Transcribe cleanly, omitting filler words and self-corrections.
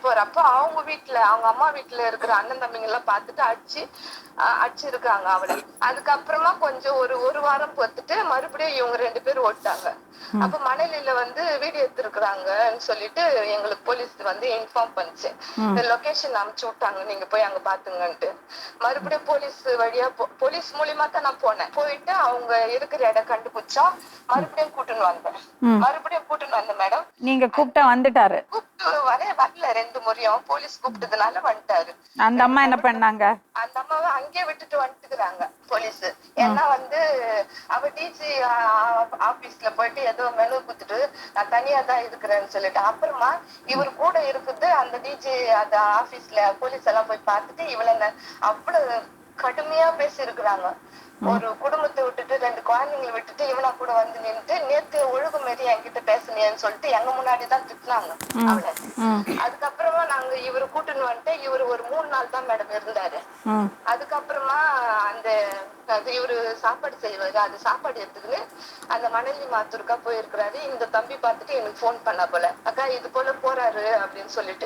போறப்போ அவங்க வீட்டுல அவங்க அம்மா வீட்டுல இருக்கிற அண்ணன் தம்பிங்க எல்லாம் பார்த்துட்டு அடிச்சிருக்காங்க அவளை. அதுக்கப்புறமா கொஞ்சம் ஒரு வாரம் பொறுத்துட்டு மறுபடியும் இவங்க 2 பேரும் ஓட்டாங்க. அப்ப மணலில வந்து வீடியோ எடுத்திருக்கிறாங்கன்னு சொல்லிட்டு எங்களுக்கு போலீஸ் வந்து இன்ஃபார்ம் பண்ணுச்சு. இந்த லொகேஷன் அனுப்பிச்சு விட்டாங்க, நீங்க போய் அங்க பாத்துங்கன்ட்டு. மறுபடியும் போலீஸ் வழியா போலீஸ் மூலியமா தான் நான் போனேன். போயிட்டு அவங்க இருக்கிற இடம் கண்டுபிடிச்சா மறுபடியும் கூட்டுன்னு வந்தேன். மேடம். நீங்க கூப்பிட்டா வந்துட்டாரு? வரல 2 முறையும் போலீஸ் கூப்பிட்டதுனால வந்துட்டாரு. அந்த அம்மா என்ன பண்ணாங்க? அந்த அம்மாவை அங்கேயே விட்டுட்டு வந்துட்டுக்கிறாங்க போலீஸ். ஏன்னா வந்து அவ டிசி ஆபீஸ்ல போயிட்டு ஏதோ மெனு குடுத்துட்டு நான் தனியா தான் இருக்கிறேன்னு சொல்லிட்டு, அப்புறமா இவர் கூட இருக்குது அந்த டிஜி அந்த ஆபீஸ்ல போலீஸ் எல்லாம் போய் பார்த்துட்டு இவளை அவ்வளவு கடுமையா பேசி இருக்கிறாங்க. ஒரு குடும்பத்தை விட்டுட்டு 2 குழந்தைங்களை விட்டுட்டு இவனா கூட வந்து நின்று நேத்து ஒழுங்கு மாரி என்கிட்ட பேசுனேன்னு சொல்லிட்டு எங்க முன்னாடிதான் திட்டினாங்க அவளை. அதுக்கப்புறமா நாங்க இவரு கூட்டுன்னு வந்துட்டு இவரு ஒரு 3 நாள் தான் மேடம் இருந்தாரு. அதுக்கப்புறமா அந்த இவரு சாப்பாடு செய்வாரு, அது சாப்பாடு எடுத்துக்கின்னு அந்த மணலி மாத்தூருக்கா போயிருக்கிறாரு. இந்த தம்பி பார்த்துட்டு எனக்கு போன் பண்ணா போல, அக்கா இது போல போறாரு அப்படின்னு சொல்லிட்டு.